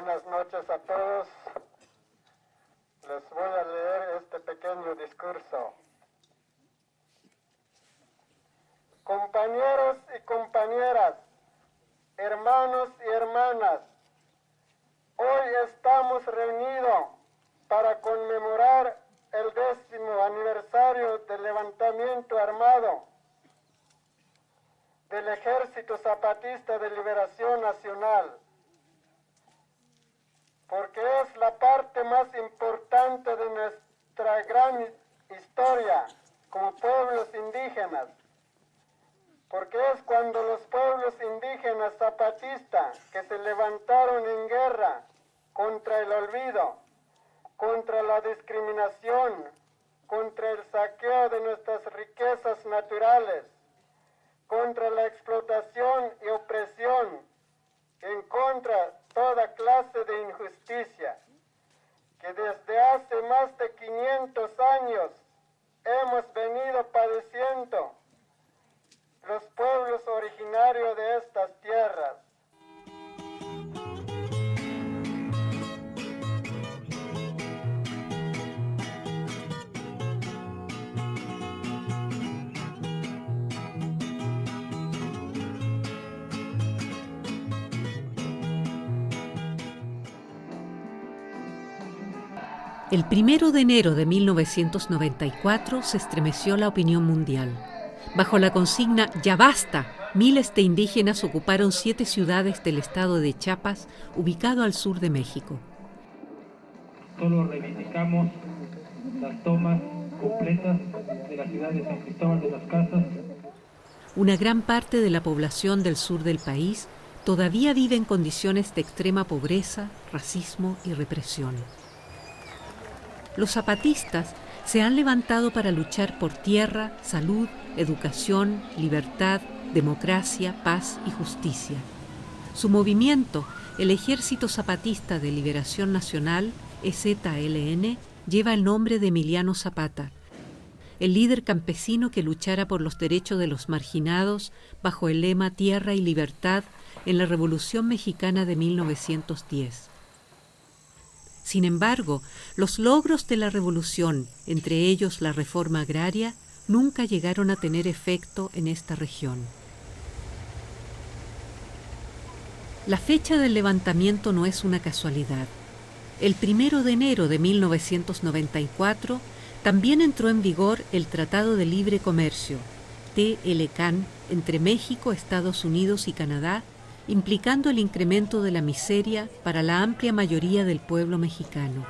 Buenas noches a todos. Les voy a leer este pequeño discurso. Compañeros y compañeras, hermanos y hermanas, hoy estamos reunidos para conmemorar el 10º aniversario del levantamiento armado del Ejército Zapatista de Liberación Nacional, porque es la parte más importante de nuestra gran historia como pueblos indígenas, porque es cuando los pueblos indígenas zapatistas que se levantaron en guerra contra el olvido, contra la discriminación, contra el saqueo de nuestras riquezas naturales, contra la explotación y opresión, en contra de toda clase de injusticia, que desde hace más de 500 años hemos venido padeciendo los pueblos originarios de estas tierras. El 1 de enero de 1994 se estremeció la opinión mundial. Bajo la consigna «Ya basta», miles de indígenas ocuparon 7 ciudades del estado de Chiapas, ubicado al sur de México. Solo reivindicamos las tomas completas de la ciudad de San Cristóbal de las Casas. Una gran parte de la población del sur del país todavía vive en condiciones de extrema pobreza, racismo y represión. Los zapatistas se han levantado para luchar por tierra, salud, educación, libertad, democracia, paz y justicia. Su movimiento, el Ejército Zapatista de Liberación Nacional, EZLN, lleva el nombre de Emiliano Zapata, el líder campesino que luchara por los derechos de los marginados bajo el lema Tierra y Libertad en la Revolución Mexicana de 1910. Sin embargo, los logros de la revolución, entre ellos la reforma agraria, nunca llegaron a tener efecto en esta región. La fecha del levantamiento no es una casualidad. El 1 de enero de 1994 también entró en vigor el Tratado de Libre Comercio, TLCAN, entre México, Estados Unidos y Canadá, implicando el incremento de la miseria para la amplia mayoría del pueblo mexicano.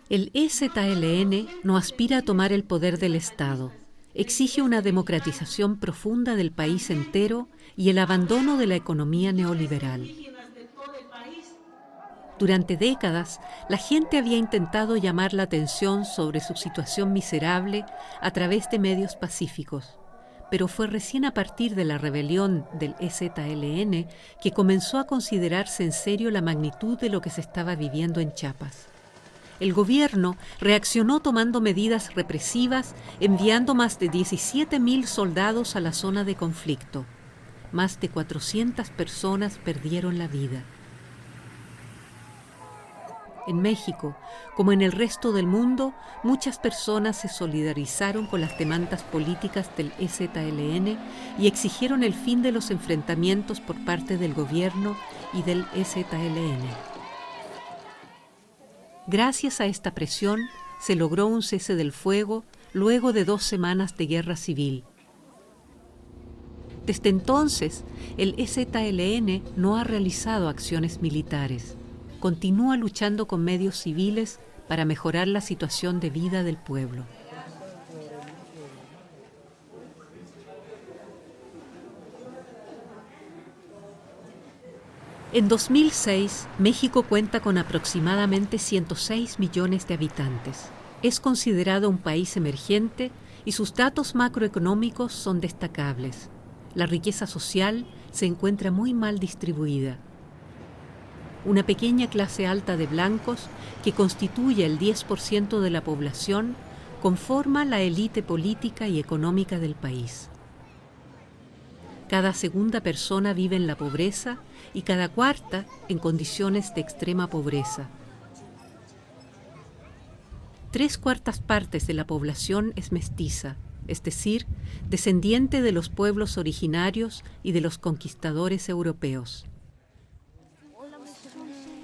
El EZLN no aspira a tomar el poder del Estado, exige una democratización profunda del país entero y el abandono de la economía neoliberal. Durante décadas, la gente había intentado llamar la atención sobre su situación miserable a través de medios pacíficos, pero fue recién a partir de la rebelión del EZLN que comenzó a considerarse en serio la magnitud de lo que se estaba viviendo en Chiapas. El gobierno reaccionó tomando medidas represivas, enviando más de 17.000 soldados a la zona de conflicto. Más de 400 personas perdieron la vida. En México, como en el resto del mundo, muchas personas se solidarizaron con las demandas políticas del EZLN y exigieron el fin de los enfrentamientos por parte del gobierno y del EZLN. Gracias a esta presión, se logró un cese del fuego luego de 2 semanas de guerra civil. Desde entonces, el EZLN no ha realizado acciones militares. Continúa luchando con medios civiles para mejorar la situación de vida del pueblo. En 2006, México cuenta con aproximadamente 106 millones de habitantes. Es considerado un país emergente y sus datos macroeconómicos son destacables. La riqueza social se encuentra muy mal distribuida. Una pequeña clase alta de blancos, que constituye el 10% de la población, conforma la élite política y económica del país. Cada segunda persona vive en la pobreza y cada cuarta en condiciones de extrema pobreza. 3/4 partes de la población es mestiza, es decir, descendiente de los pueblos originarios y de los conquistadores europeos.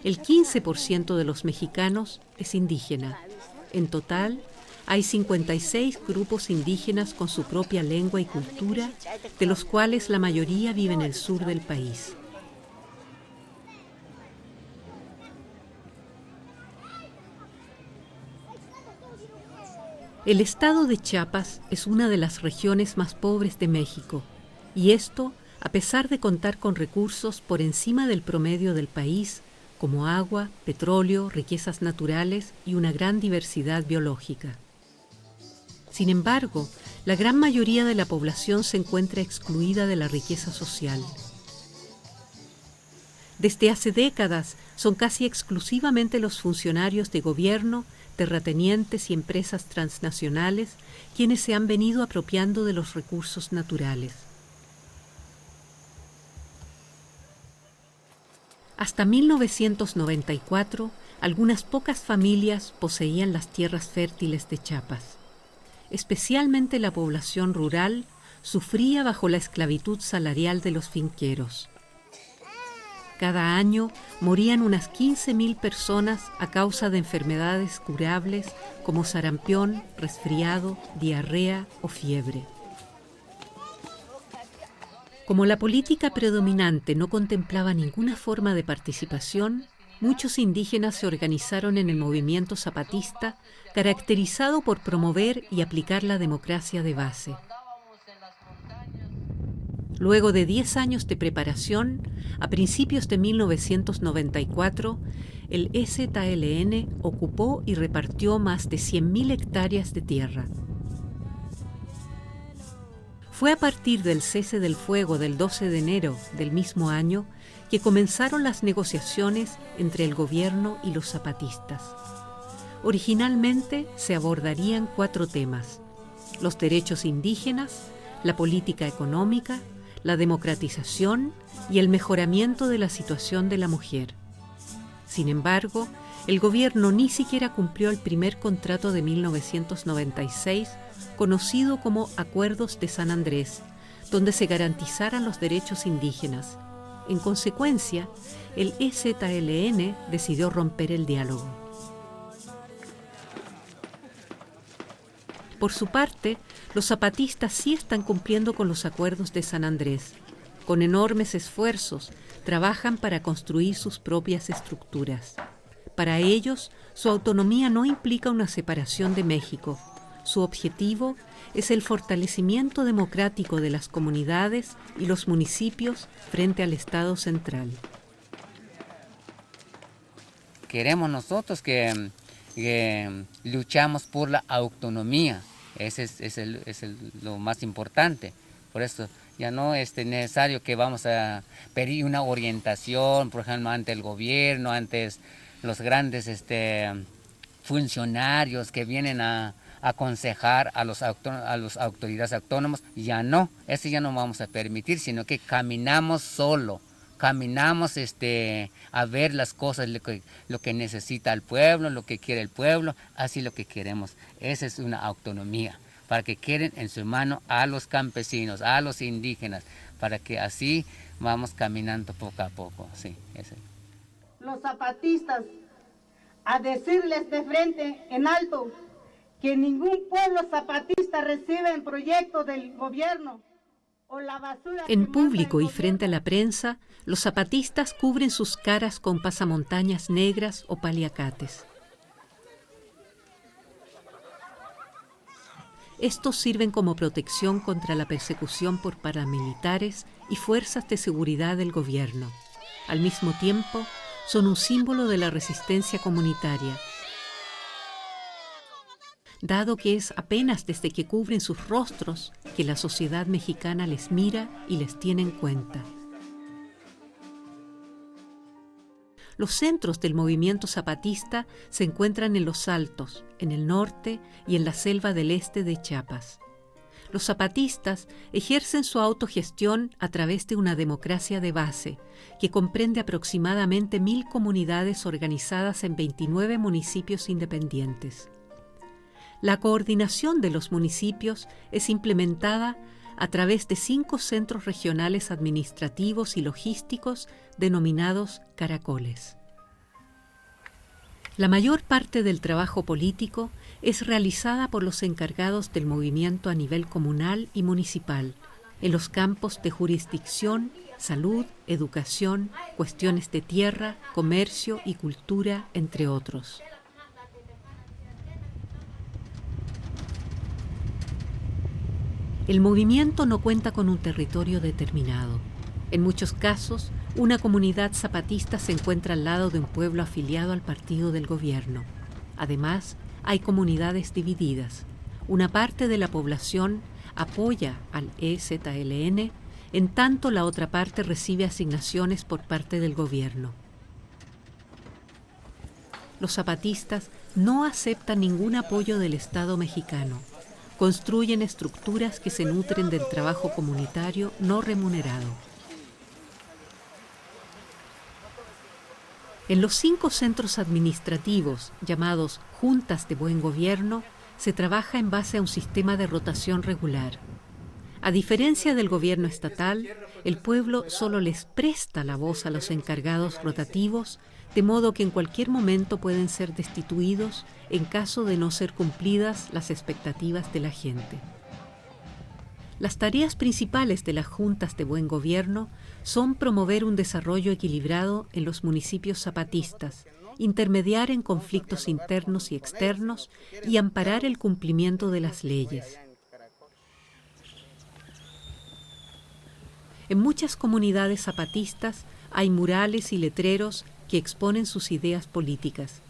El 15% de los mexicanos es indígena. En total, hay 56 grupos indígenas con su propia lengua y cultura, de los cuales la mayoría vive en el sur del país. El estado de Chiapas es una de las regiones más pobres de México, y esto a pesar de contar con recursos por encima del promedio del país, como agua, petróleo, riquezas naturales y una gran diversidad biológica. Sin embargo, la gran mayoría de la población se encuentra excluida de la riqueza social. Desde hace décadas son casi exclusivamente los funcionarios de gobierno, terratenientes y empresas transnacionales quienes se han venido apropiando de los recursos naturales. Hasta 1994, algunas pocas familias poseían las tierras fértiles de Chiapas. Especialmente la población rural sufría bajo la esclavitud salarial de los finqueros. Cada año morían unas 15.000 personas a causa de enfermedades curables como sarampión, resfriado, diarrea o fiebre. Como la política predominante no contemplaba ninguna forma de participación, muchos indígenas se organizaron en el movimiento zapatista, caracterizado por promover y aplicar la democracia de base. Luego de 10 años de preparación, a principios de 1994, el EZLN ocupó y repartió más de 100.000 hectáreas de tierra. Fue a partir del cese del fuego del 12 de enero del mismo año que comenzaron las negociaciones entre el gobierno y los zapatistas. Originalmente se abordarían 4 temas: los derechos indígenas, la política económica, la democratización y el mejoramiento de la situación de la mujer. Sin embargo, el gobierno ni siquiera cumplió el primer contrato de 1996, conocido como Acuerdos de San Andrés, donde se garantizaran los derechos indígenas. En consecuencia, el EZLN decidió romper el diálogo. Por su parte, los zapatistas sí están cumpliendo con los acuerdos de San Andrés. Con enormes esfuerzos, trabajan para construir sus propias estructuras. Para ellos, su autonomía no implica una separación de México. Su objetivo es el fortalecimiento democrático de las comunidades y los municipios frente al Estado central. Queremos nosotros que luchamos por la autonomía. Ese es lo más importante. Por eso ya no es necesario que vamos a pedir una orientación, por ejemplo, ante el gobierno, ante los grandes funcionarios que vienen a aconsejar a las autoridades autónomas. Ya no, eso ya no vamos a permitir, sino que caminamos solo. Caminamos a ver las cosas, lo que necesita el pueblo, lo que quiere el pueblo, así lo que queremos. Esa es una autonomía, para que queden en su mano a los campesinos, a los indígenas, para que así vamos caminando poco a poco. Sí, ese. Los zapatistas, a decirles de frente en alto que ningún pueblo zapatista recibe en proyecto del gobierno. En público y frente a la prensa, los zapatistas cubren sus caras con pasamontañas negras o paliacates. Estos sirven como protección contra la persecución por paramilitares y fuerzas de seguridad del gobierno. Al mismo tiempo, son un símbolo de la resistencia comunitaria, dado que es apenas desde que cubren sus rostros que la sociedad mexicana les mira y les tiene en cuenta. Los centros del movimiento zapatista se encuentran en los Altos, en el norte y en la selva del este de Chiapas. Los zapatistas ejercen su autogestión a través de una democracia de base que comprende aproximadamente 1000 comunidades organizadas en 29 municipios independientes. La coordinación de los municipios es implementada a través de 5 centros regionales administrativos y logísticos denominados caracoles. La mayor parte del trabajo político es realizada por los encargados del movimiento a nivel comunal y municipal, en los campos de jurisdicción, salud, educación, cuestiones de tierra, comercio y cultura, entre otros. El movimiento no cuenta con un territorio determinado. En muchos casos, una comunidad zapatista se encuentra al lado de un pueblo afiliado al partido del gobierno. Además, hay comunidades divididas. Una parte de la población apoya al EZLN, en tanto la otra parte recibe asignaciones por parte del gobierno. Los zapatistas no aceptan ningún apoyo del Estado mexicano. Construyen estructuras que se nutren del trabajo comunitario no remunerado. En los 5 centros administrativos, llamados Juntas de Buen Gobierno, se trabaja en base a un sistema de rotación regular. A diferencia del gobierno estatal, el pueblo solo les presta la voz a los encargados rotativos, de modo que en cualquier momento pueden ser destituidos en caso de no ser cumplidas las expectativas de la gente. Las tareas principales de las juntas de buen gobierno son promover un desarrollo equilibrado en los municipios zapatistas, intermediar en conflictos internos y externos y amparar el cumplimiento de las leyes. En muchas comunidades zapatistas hay murales y letreros que exponen sus ideas políticas,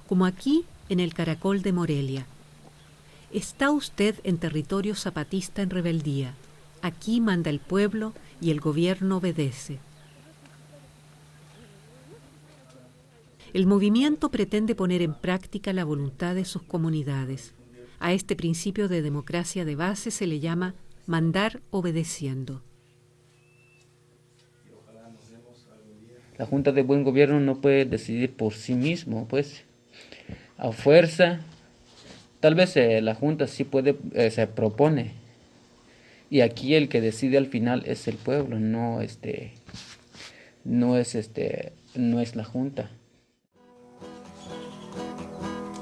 como aquí en el Caracol de Morelia. Está usted en territorio zapatista en rebeldía. Aquí manda el pueblo y el gobierno obedece. El movimiento pretende poner en práctica la voluntad de sus comunidades. A este principio de democracia de base se le llama mandar obedeciendo. La Junta de Buen Gobierno no puede decidir por sí mismo, pues, a fuerza. Tal vez la Junta sí puede, se propone. Y aquí el que decide al final es el pueblo, no es la Junta.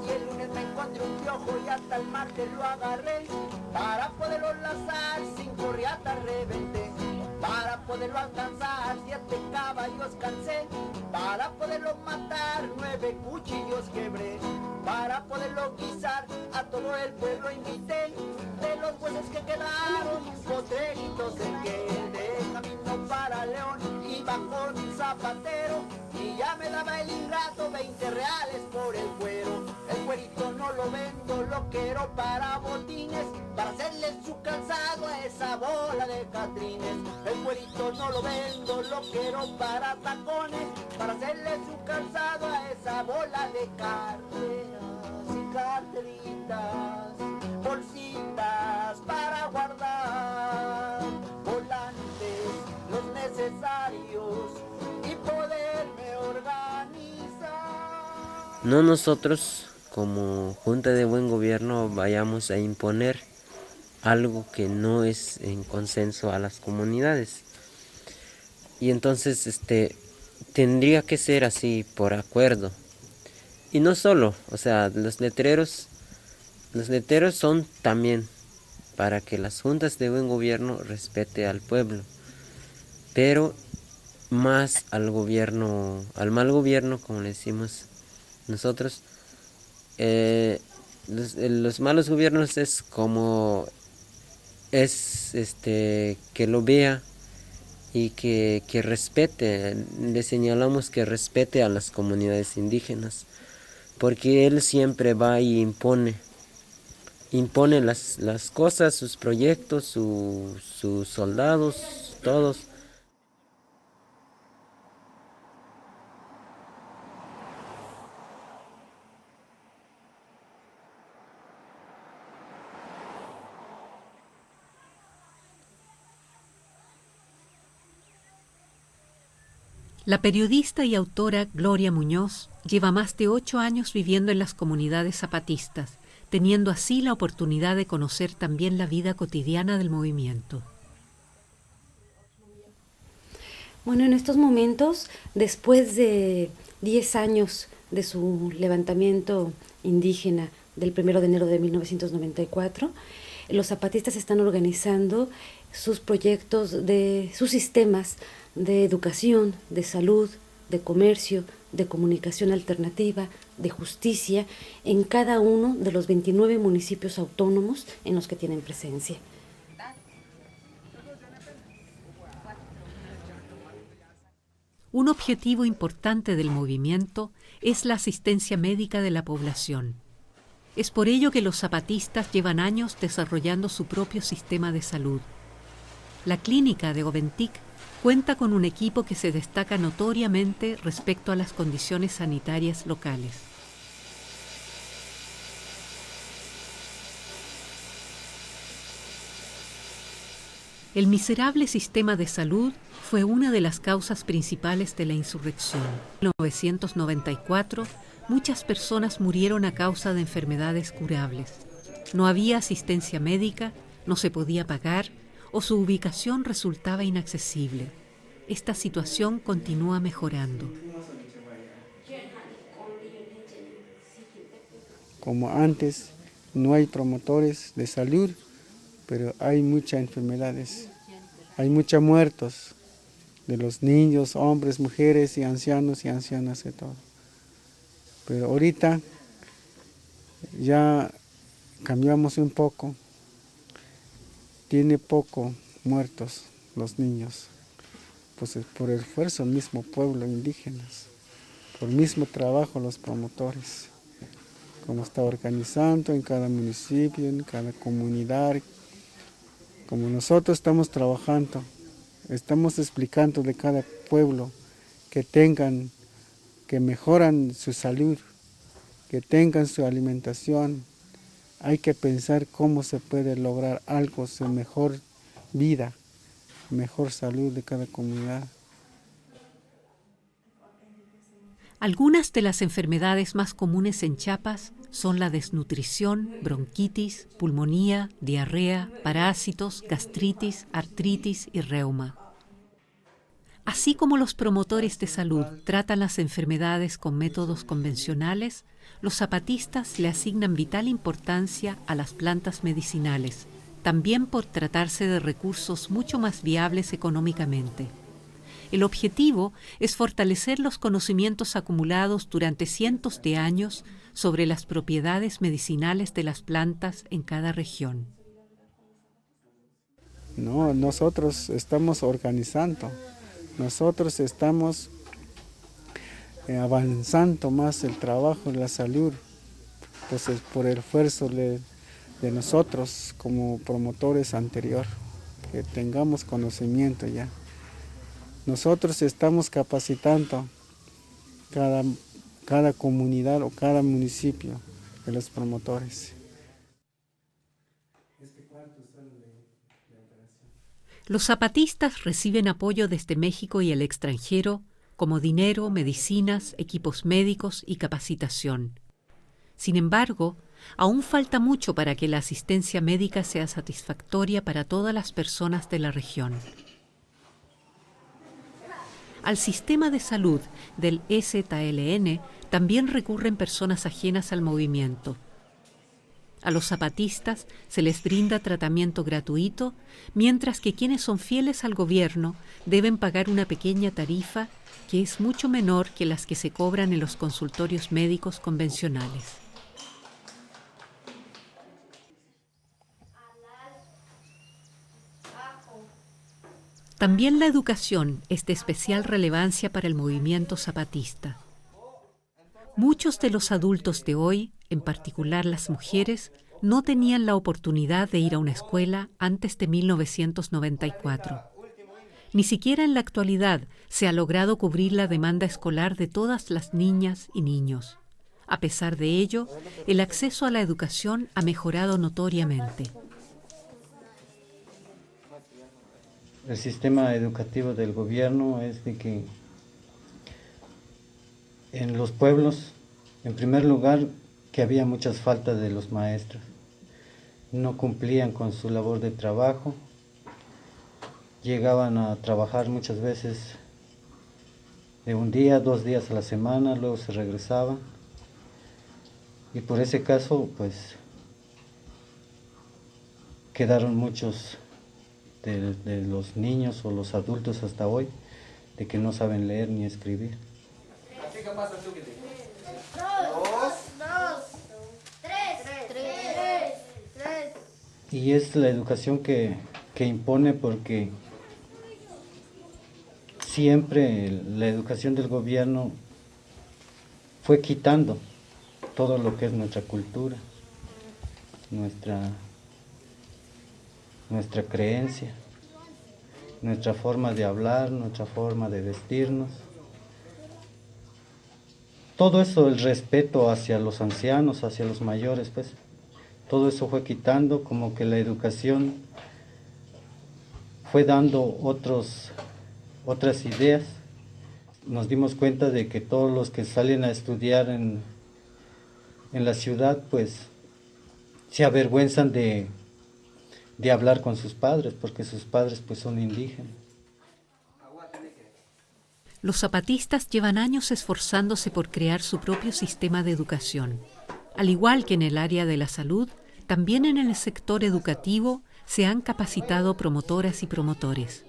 Y el lunes me encontré un piojo y hasta el martes lo agarré. Para poderlo lanzar sin corriata reventé. Para poderlo alcanzar 7 caballos cansé. Para poderlo matar 9 cuchillos quebré. Para poderlo guisar a todo el pueblo invité. De los huesos que quedaron potreritos saqué. De camino para León iba con un zapatero. Y ya me daba el ingrato 20 reales por el cuero. El cuerito no lo vendo, lo quiero para botines. Para hacerle su calzado a esa bola de catrines. El cuerito no lo vendo, lo quiero para tacones. Para hacerle su calzado a esa bola de carteras y carteritas. Bolsitas para guardar. Volantes, los necesarios. Y poderme organizar. No nosotros, como Junta de Buen Gobierno, vayamos a imponer algo que no es en consenso a las comunidades. Y entonces tendría que ser así por acuerdo. Y no solo, o sea, los letreros son también para que las juntas de buen gobierno respete al pueblo, pero más al gobierno, al mal gobierno, como le decimos nosotros. Los malos gobiernos es como que lo vea y que respete. Le señalamos que respete a las comunidades indígenas, porque él siempre va y impone las cosas, sus proyectos, sus soldados, todos. La periodista y autora Gloria Muñoz lleva más de 8 años viviendo en las comunidades zapatistas, teniendo así la oportunidad de conocer también la vida cotidiana del movimiento. Bueno, en estos momentos, después de 10 años de su levantamiento indígena del 1 de enero de 1994, los zapatistas están organizando sus proyectos, sus sistemas de educación, de salud, de comercio, de comunicación alternativa, de justicia, en cada uno de los 29 municipios autónomos en los que tienen presencia. Un objetivo importante del movimiento es la asistencia médica de la población. Es por ello que los zapatistas llevan años desarrollando su propio sistema de salud. La clínica de Oventic cuenta con un equipo que se destaca notoriamente respecto a las condiciones sanitarias locales. El miserable sistema de salud fue una de las causas principales de la insurrección. En 1994, muchas personas murieron a causa de enfermedades curables. No había asistencia médica, no se podía pagar o su ubicación resultaba inaccesible. Esta situación continúa mejorando. Como antes, no hay promotores de salud, pero hay muchas enfermedades, hay muchos muertos de los niños, hombres, mujeres y ancianos y ancianas de todo. Pero ahorita ya cambiamos un poco, tiene poco muertos los niños, pues por el esfuerzo del mismo pueblo indígenas, por el mismo trabajo los promotores, como está organizando en cada municipio, en cada comunidad, como nosotros estamos trabajando, estamos explicando de cada pueblo que mejoran su salud, que tengan su alimentación. Hay que pensar cómo se puede lograr algo, su mejor vida, mejor salud de cada comunidad. Algunas de las enfermedades más comunes en Chiapas son la desnutrición, bronquitis, pulmonía, diarrea, parásitos, gastritis, artritis y reuma. Así como los promotores de salud tratan las enfermedades con métodos convencionales, los zapatistas le asignan vital importancia a las plantas medicinales, también por tratarse de recursos mucho más viables económicamente. El objetivo es fortalecer los conocimientos acumulados durante cientos de años sobre las propiedades medicinales de las plantas en cada región. No, nosotros estamos organizando, nosotros estamos avanzando más el trabajo de la salud, pues es por el esfuerzo de nosotros como promotores anterior, que tengamos conocimiento ya. Nosotros estamos capacitando cada comunidad o cada municipio de los promotores. Los zapatistas reciben apoyo desde México y el extranjero, como dinero, medicinas, equipos médicos y capacitación. Sin embargo, aún falta mucho para que la asistencia médica sea satisfactoria para todas las personas de la región. Al sistema de salud del EZLN también recurren personas ajenas al movimiento. A los zapatistas se les brinda tratamiento gratuito, mientras que quienes son fieles al gobierno deben pagar una pequeña tarifa que es mucho menor que las que se cobran en los consultorios médicos convencionales. También la educación es de especial relevancia para el movimiento zapatista. Muchos de los adultos de hoy, en particular las mujeres, no tenían la oportunidad de ir a una escuela antes de 1994. Ni siquiera en la actualidad se ha logrado cubrir la demanda escolar de todas las niñas y niños. A pesar de ello, el acceso a la educación ha mejorado notoriamente. El sistema educativo del gobierno es de que En los pueblos, en primer lugar, que había muchas faltas de los maestros. No cumplían con su labor de trabajo, llegaban a trabajar muchas veces de un día, 2 días a la semana, luego se regresaban. Y por ese caso, pues, quedaron muchos de los niños o los adultos hasta hoy, de que no saben leer ni escribir. Y es la educación que impone, porque siempre la educación del gobierno fue quitando todo lo que es nuestra cultura, nuestra creencia, nuestra forma de hablar, nuestra forma de vestirnos. Todo eso, el respeto hacia los ancianos, hacia los mayores, pues, todo eso fue quitando, como que la educación fue dando otras ideas. Nos dimos cuenta de que todos los que salen a estudiar en la ciudad, pues, se avergüenzan de hablar con sus padres, porque sus padres, pues, son indígenas. Los zapatistas llevan años esforzándose por crear su propio sistema de educación. Al igual que en el área de la salud, también en el sector educativo se han capacitado promotoras y promotores.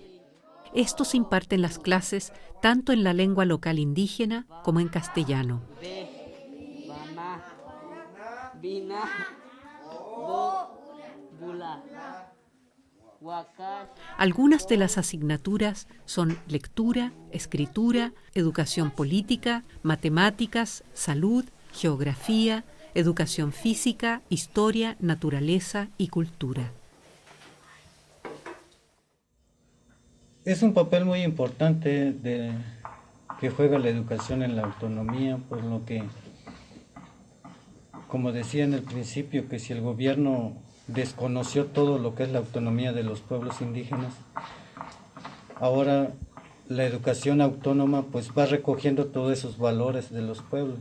Estos imparten las clases tanto en la lengua local indígena como en castellano. Algunas de las asignaturas son lectura, escritura, educación política, matemáticas, salud, geografía, educación física, historia, naturaleza y cultura. Es un papel muy importante que juega la educación en la autonomía, por lo que, como decía en el principio, que si el gobierno desconoció todo lo que es la autonomía de los pueblos indígenas, ahora la educación autónoma pues va recogiendo todos esos valores de los pueblos.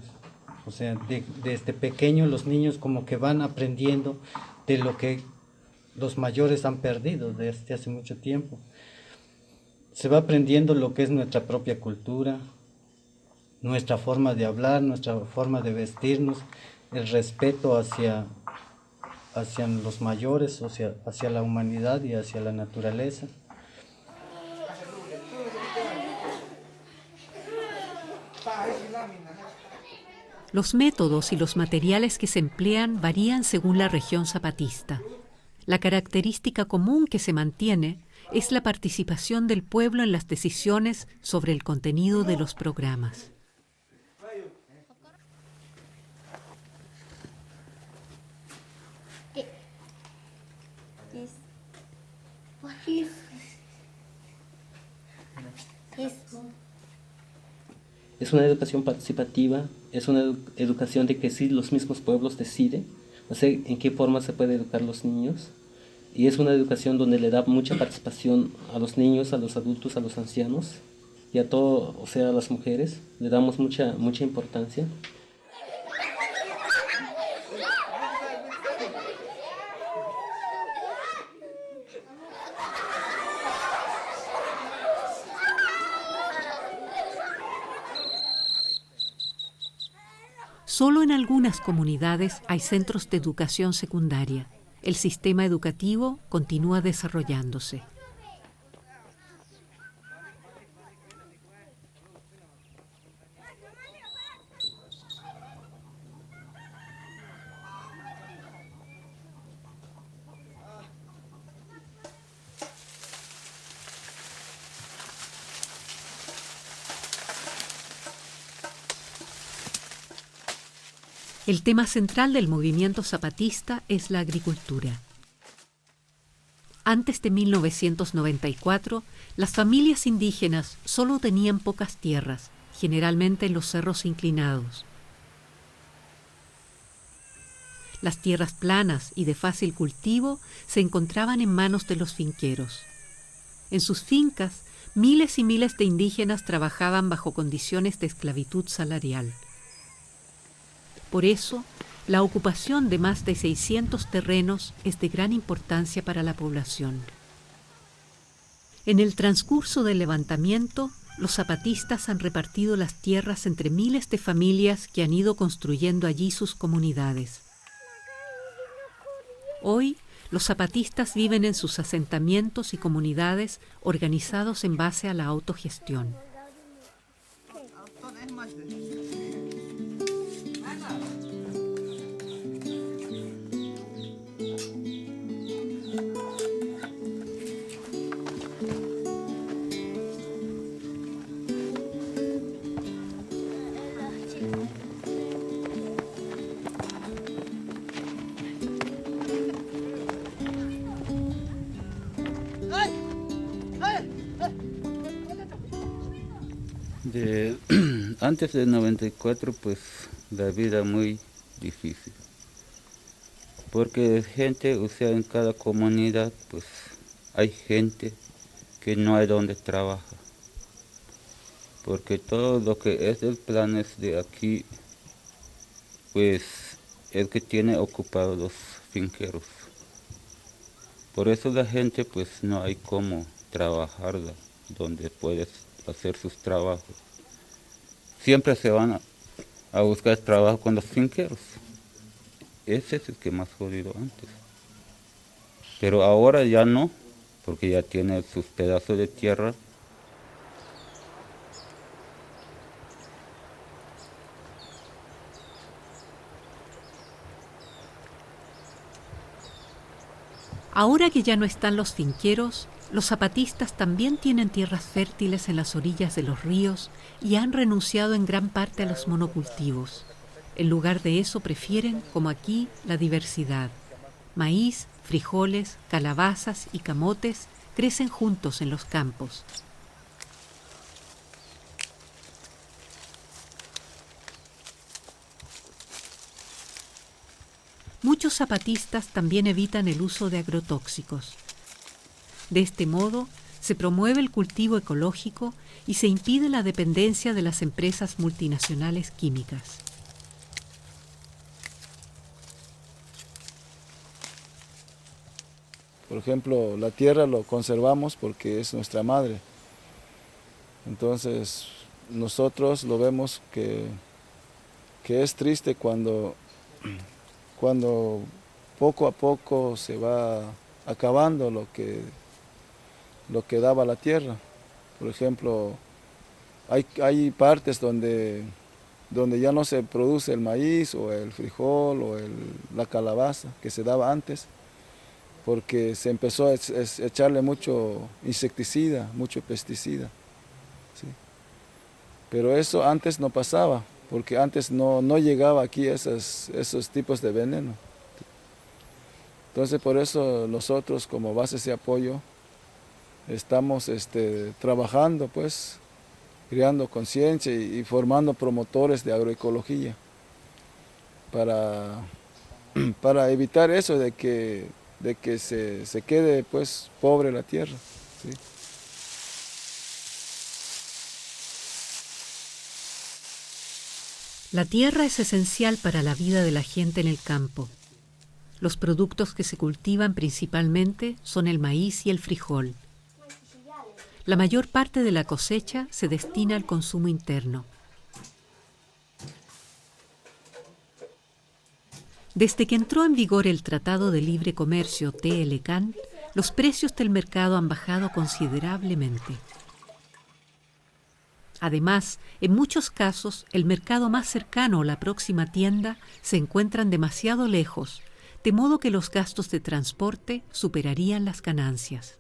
O sea, desde pequeños los niños como que van aprendiendo de lo que los mayores han perdido desde hace mucho tiempo. Se va aprendiendo lo que es nuestra propia cultura, nuestra forma de hablar, nuestra forma de vestirnos, el respeto hacia los mayores, hacia la humanidad y hacia la naturaleza. Los métodos y los materiales que se emplean varían según la región zapatista. La característica común que se mantiene es la participación del pueblo en las decisiones sobre el contenido de los programas. Es una educación participativa, es una educación de que sí los mismos pueblos deciden, o sea, en qué forma se puede educar a los niños. Y es una educación donde le da mucha participación a los niños, a los adultos, a los ancianos y a todo, o sea, a las mujeres. Le damos mucha importancia. Solo en algunas comunidades hay centros de educación secundaria. El sistema educativo continúa desarrollándose. El tema central del movimiento zapatista es la agricultura. Antes de 1994, las familias indígenas solo tenían pocas tierras, generalmente en los cerros inclinados. Las tierras planas y de fácil cultivo se encontraban en manos de los finqueros. En sus fincas, miles y miles de indígenas trabajaban bajo condiciones de esclavitud salarial. Por eso, la ocupación de más de 600 terrenos es de gran importancia para la población. En el transcurso del levantamiento, los zapatistas han repartido las tierras entre miles de familias que han ido construyendo allí sus comunidades. Hoy, los zapatistas viven en sus asentamientos y comunidades organizados en base a la autogestión. Antes del 94, pues la vida muy difícil, porque gente, o sea, en cada comunidad, pues hay gente que no hay donde trabajar, porque todo lo que es el planes de aquí, pues el que tiene ocupado los finqueros. Por eso la gente, pues no hay cómo trabajarla, donde puedes hacer sus trabajos. Siempre se van a buscar trabajo con los finqueros. Ese es el que más jodido antes. Pero ahora ya no, porque ya tiene sus pedazos de tierra. Ahora que ya no están los finqueros, los zapatistas también tienen tierras fértiles en las orillas de los ríos y han renunciado en gran parte a los monocultivos. En lugar de eso prefieren, como aquí, la diversidad. Maíz, frijoles, calabazas y camotes crecen juntos en los campos. Muchos zapatistas también evitan el uso de agrotóxicos. De este modo, se promueve el cultivo ecológico y se impide la dependencia de las empresas multinacionales químicas. Por ejemplo, la tierra lo conservamos porque es nuestra madre. Entonces, nosotros lo vemos que es triste cuando poco a poco se va acabando lo que daba la tierra. Por ejemplo, hay partes donde ya no se produce el maíz o el frijol o la calabaza que se daba antes, porque se empezó a echarle mucho insecticida, mucho pesticida. ¿Sí? Pero eso antes no pasaba, porque antes no llegaba aquí esos tipos de veneno. Entonces por eso nosotros como bases de apoyo estamos trabajando, pues, creando conciencia y formando promotores de agroecología para evitar eso de que se quede, pues, pobre la tierra. ¿Sí? La tierra es esencial para la vida de la gente en el campo. Los productos que se cultivan principalmente son el maíz y el frijol. La mayor parte de la cosecha se destina al consumo interno. Desde que entró en vigor el Tratado de Libre Comercio TLCAN, los precios del mercado han bajado considerablemente. Además, en muchos casos, el mercado más cercano o la próxima tienda se encuentran demasiado lejos, de modo que los gastos de transporte superarían las ganancias.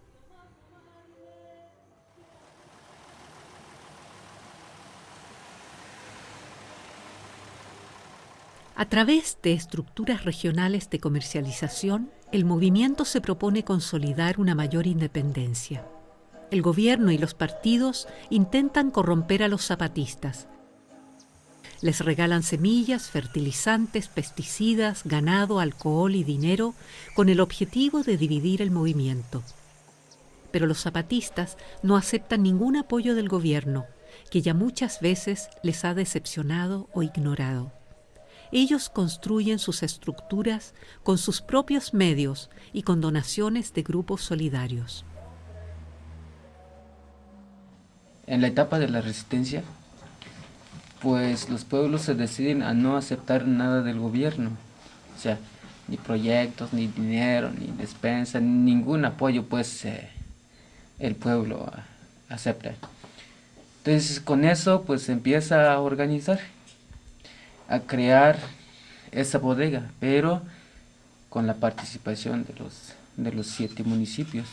A través de estructuras regionales de comercialización, el movimiento se propone consolidar una mayor independencia. El gobierno y los partidos intentan corromper a los zapatistas. Les regalan semillas, fertilizantes, pesticidas, ganado, alcohol y dinero con el objetivo de dividir el movimiento. pero los zapatistas no aceptan ningún apoyo del gobierno, que ya muchas veces les ha decepcionado o ignorado. Ellos construyen sus estructuras con sus propios medios y con donaciones de grupos solidarios. En la etapa de la resistencia, pues los pueblos se deciden a no aceptar nada del gobierno, o sea, ni proyectos, ni dinero, ni despensa, ningún apoyo, pues el pueblo acepta. Entonces con eso pues se empieza a organizar, a crear esa bodega, pero con la participación de los 7 municipios.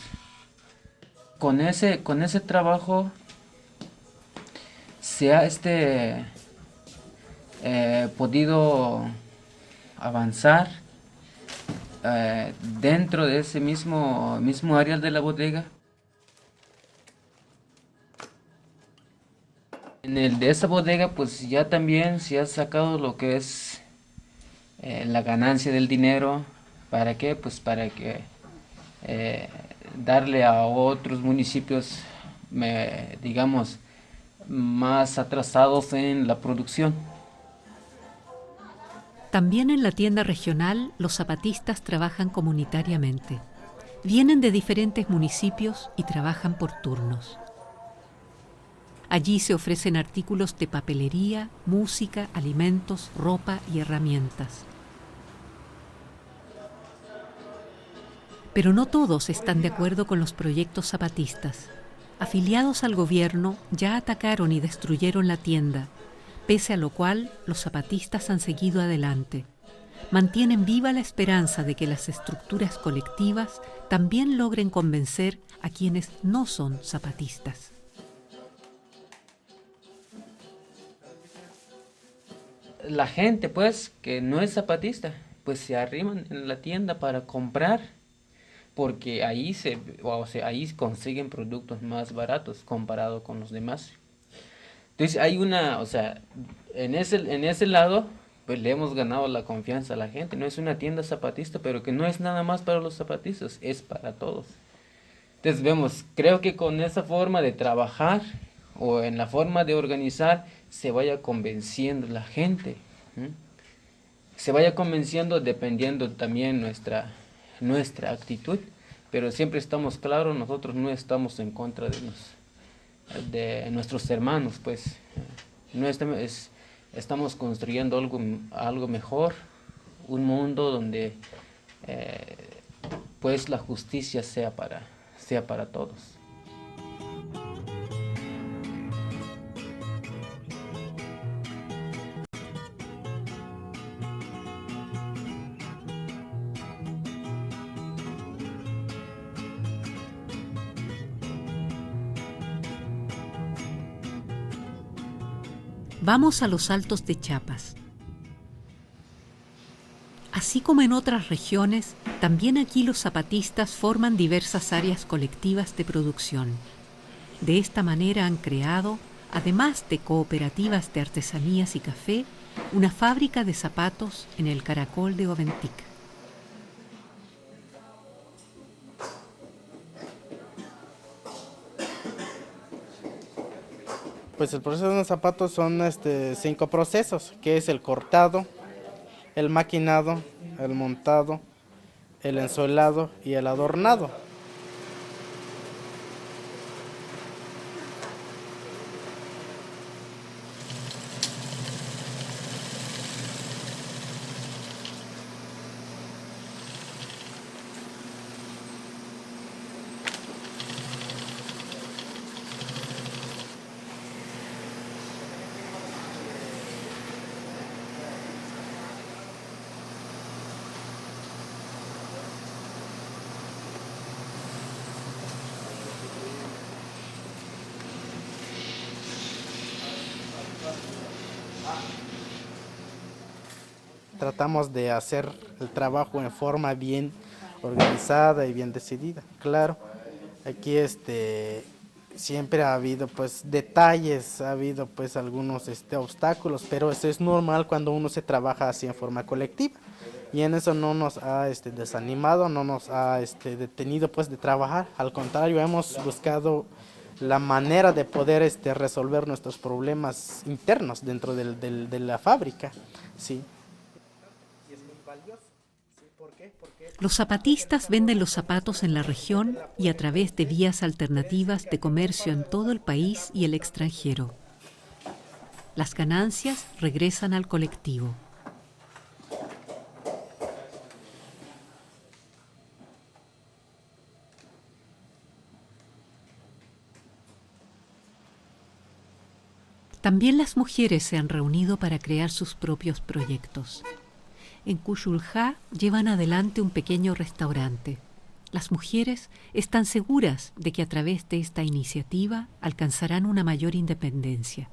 Con ese trabajo se ha podido avanzar dentro de ese mismo área de la bodega. En el de esa bodega pues ya también se ha sacado lo que es la ganancia del dinero. ¿Para qué? Pues para que darle a otros municipios, digamos, más atrasados en la producción. También en la tienda regional los zapatistas trabajan comunitariamente. Vienen de diferentes municipios y trabajan por turnos. Allí se ofrecen artículos de papelería, música, alimentos, ropa y herramientas. Pero no todos están de acuerdo con los proyectos zapatistas. Afiliados al gobierno ya atacaron y destruyeron la tienda, pese a lo cual los zapatistas han seguido adelante. Mantienen viva la esperanza de que las estructuras colectivas también logren convencer a quienes no son zapatistas. La gente, pues, que no es zapatista, pues se arriman en la tienda para comprar, porque ahí ahí consiguen productos más baratos comparado con los demás. Entonces hay en ese lado, pues le hemos ganado la confianza a la gente. No es una tienda zapatista, pero que no es nada más para los zapatistas, es para todos. Entonces creo que con esa forma de trabajar o en la forma de organizar se vaya convenciendo la gente, se vaya convenciendo dependiendo también nuestra actitud, pero siempre estamos claros, nosotros no estamos en contra de nuestros hermanos, pues no estamos construyendo algo mejor, un mundo donde pues la justicia sea para todos. Vamos a los Altos de Chiapas. Así como en otras regiones, también aquí los zapatistas forman diversas áreas colectivas de producción. De esta manera han creado, además de cooperativas de artesanías y café, una fábrica de zapatos en el Caracol de Oventic. Pues el proceso de los zapatos son 5 procesos, que es el cortado, el maquinado, el montado, el ensolado y el adornado. Tratamos de hacer el trabajo en forma bien organizada y bien decidida. Claro, aquí siempre ha habido pues detalles, ha habido pues algunos obstáculos, pero eso es normal cuando uno se trabaja así en forma colectiva. y en eso no nos ha desanimado, no nos ha detenido pues de trabajar. Al contrario, hemos buscado la manera de poder resolver nuestros problemas internos dentro de la fábrica. Sí. Los zapatistas venden los zapatos en la región y a través de vías alternativas de comercio en todo el país y el extranjero. Las ganancias regresan al colectivo. También las mujeres se han reunido para crear sus propios proyectos. En Cuyuljá llevan adelante un pequeño restaurante. Las mujeres están seguras de que a través de esta iniciativa alcanzarán una mayor independencia.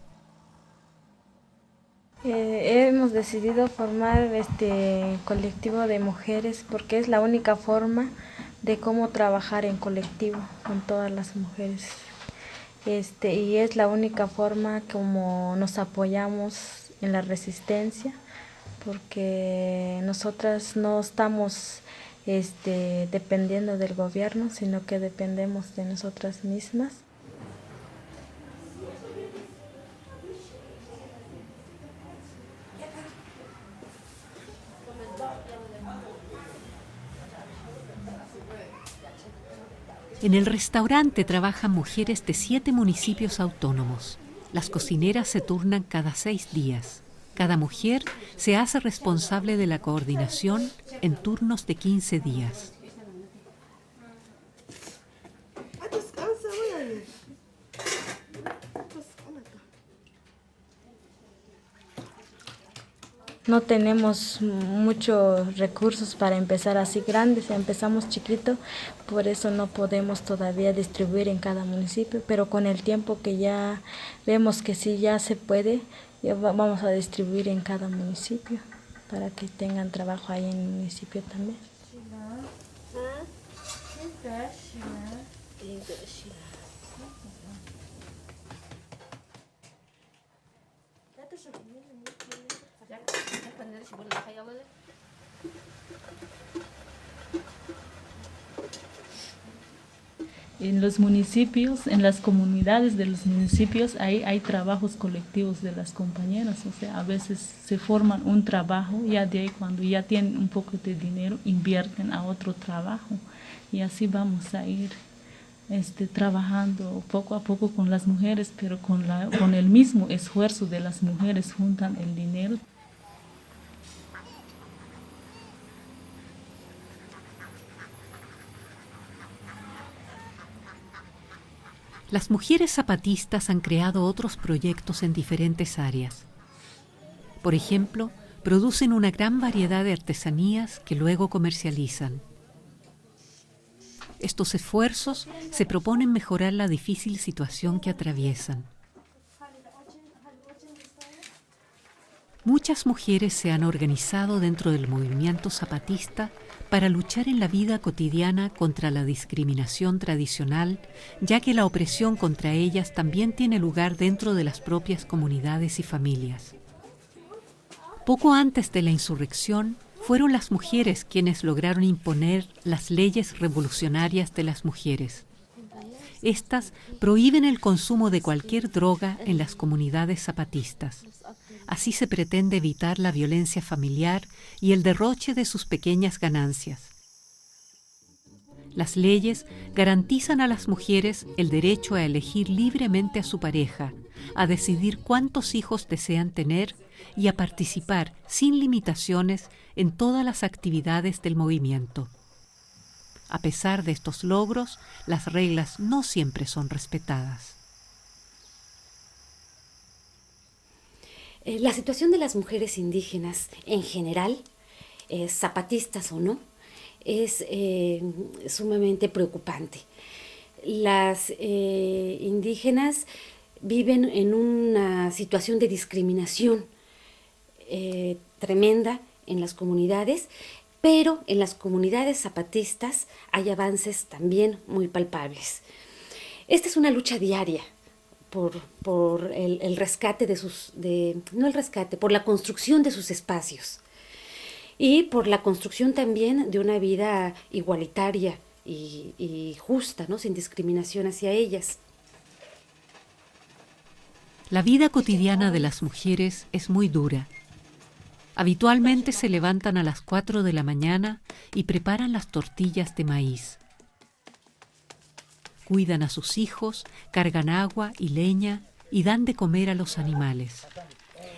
Hemos decidido formar este colectivo de mujeres porque es la única forma de cómo trabajar en colectivo con todas las mujeres. Y es la única forma como nos apoyamos en la resistencia, porque nosotras no estamos dependiendo del gobierno, sino que dependemos de nosotras mismas. En el restaurante trabajan mujeres de 7 municipios autónomos. Las cocineras se turnan cada 6 días. Cada mujer se hace responsable de la coordinación en turnos de 15 días. No tenemos muchos recursos para empezar así grandes, empezamos chiquito, por eso no podemos todavía distribuir en cada municipio, pero con el tiempo que ya vemos que sí ya se puede, ya vamos a distribuir en cada municipio para que tengan trabajo ahí en el municipio también. En los municipios, en las comunidades de los municipios, hay trabajos colectivos de las compañeras, o sea, a veces se forman un trabajo, ya de ahí cuando ya tienen un poco de dinero, invierten a otro trabajo, y así vamos a ir trabajando poco a poco con las mujeres, pero con el mismo esfuerzo de las mujeres juntan el dinero. Las mujeres zapatistas han creado otros proyectos en diferentes áreas. Por ejemplo, producen una gran variedad de artesanías que luego comercializan. Estos esfuerzos se proponen mejorar la difícil situación que atraviesan. Muchas mujeres se han organizado dentro del movimiento zapatista para luchar en la vida cotidiana contra la discriminación tradicional, ya que la opresión contra ellas también tiene lugar dentro de las propias comunidades y familias. Poco antes de la insurrección, fueron las mujeres quienes lograron imponer las leyes revolucionarias de las mujeres. Estas prohíben el consumo de cualquier droga en las comunidades zapatistas. Así se pretende evitar la violencia familiar y el derroche de sus pequeñas ganancias. Las leyes garantizan a las mujeres el derecho a elegir libremente a su pareja, a decidir cuántos hijos desean tener y a participar sin limitaciones en todas las actividades del movimiento. A pesar de estos logros, las reglas no siempre son respetadas. La situación de las mujeres indígenas en general, zapatistas o no, es sumamente preocupante. Las indígenas viven en una situación de discriminación tremenda en las comunidades, pero en las comunidades zapatistas hay avances también muy palpables. Esta es una lucha diaria por el rescate por la construcción de sus espacios. y por la construcción también de una vida igualitaria y justa, ¿no? Sin discriminación hacia ellas. La vida cotidiana de las mujeres es muy dura. Habitualmente se levantan a las 4 de la mañana y preparan las tortillas de maíz. Cuidan a sus hijos, cargan agua y leña y dan de comer a los animales.